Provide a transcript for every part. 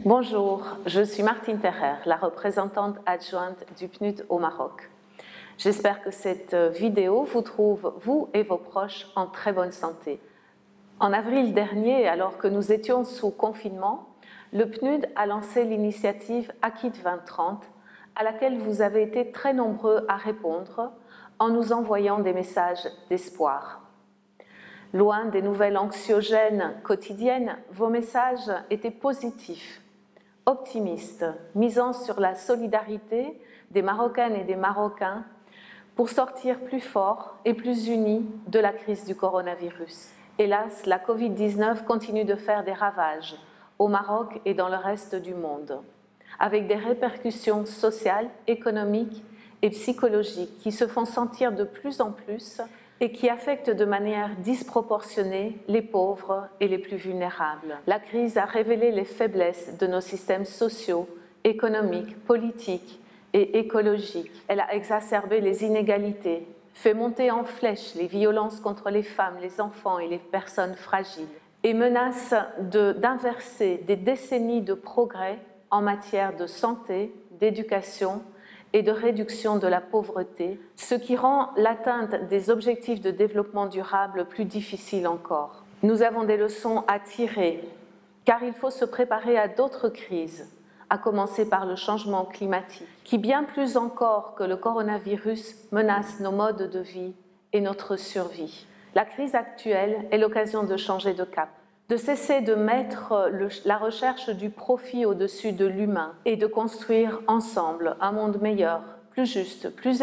Bonjour, je suis Martine Terrer, la représentante adjointe du PNUD au Maroc. J'espère que cette vidéo vous trouve, vous et vos proches, en très bonne santé. En avril dernier, alors que nous étions sous confinement, le PNUD a lancé l'initiative Akit 2030, à laquelle vous avez été très nombreux à répondre en nous envoyant des messages d'espoir. Loin des nouvelles anxiogènes quotidiennes, vos messages étaient positifs, optimistes, misant sur la solidarité des Marocaines et des Marocains pour sortir plus forts et plus unis de la crise du coronavirus. Hélas, la Covid-19 continue de faire des ravages au Maroc et dans le reste du monde, avec des répercussions sociales, économiques et psychologiques qui se font sentir de plus en plus et qui affectent de manière disproportionnée les pauvres et les plus vulnérables. La crise a révélé les faiblesses de nos systèmes sociaux, économiques, politiques et écologiques. Elle a exacerbé les inégalités, fait monter en flèche les violences contre les femmes, les enfants et les personnes fragiles, et menace d'inverser des décennies de progrès en matière de santé, d'éducation et de réduction de la pauvreté, ce qui rend l'atteinte des objectifs de développement durable plus difficile encore. Nous avons des leçons à tirer, car il faut se préparer à d'autres crises, à commencer par le changement climatique, qui bien plus encore que le coronavirus menace nos modes de vie et notre survie. La crise actuelle est l'occasion de changer de cap, de cesser de mettre la recherche du profit au-dessus de l'humain et de construire ensemble un monde meilleur, plus juste, plus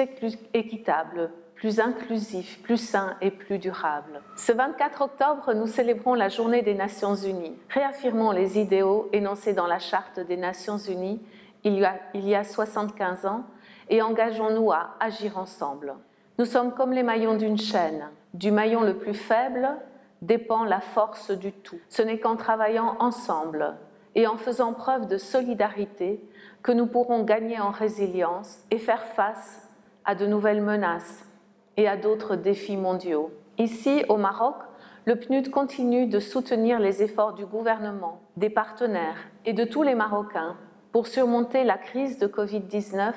équitable, plus inclusif, plus sain et plus durable. Ce 24 octobre, nous célébrons la Journée des Nations Unies. Réaffirmons les idéaux énoncés dans la Charte des Nations Unies il y a 75 ans et engageons-nous à agir ensemble. Nous sommes comme les maillons d'une chaîne. Du maillon le plus faible dépend la force du tout. Ce n'est qu'en travaillant ensemble et en faisant preuve de solidarité que nous pourrons gagner en résilience et faire face à de nouvelles menaces et à d'autres défis mondiaux. Ici, au Maroc, le PNUD continue de soutenir les efforts du gouvernement, des partenaires et de tous les Marocains pour surmonter la crise de Covid-19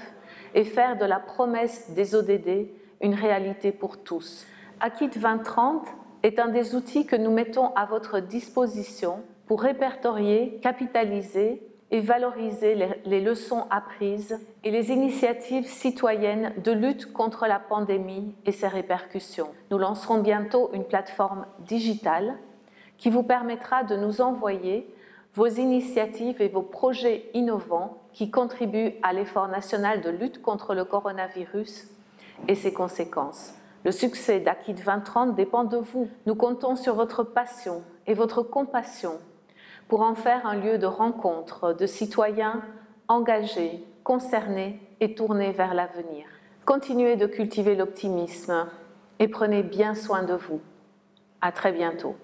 et faire de la promesse des ODD une réalité pour tous. Akit 2030 est un des outils que nous mettons à votre disposition pour répertorier, capitaliser et valoriser les leçons apprises et les initiatives citoyennes de lutte contre la pandémie et ses répercussions. Nous lancerons bientôt une plateforme digitale qui vous permettra de nous envoyer vos initiatives et vos projets innovants qui contribuent à l'effort national de lutte contre le coronavirus et ses conséquences. Le succès d'Akit 2030 dépend de vous. Nous comptons sur votre passion et votre compassion pour en faire un lieu de rencontre de citoyens engagés, concernés et tournés vers l'avenir. Continuez de cultiver l'optimisme et prenez bien soin de vous. À très bientôt.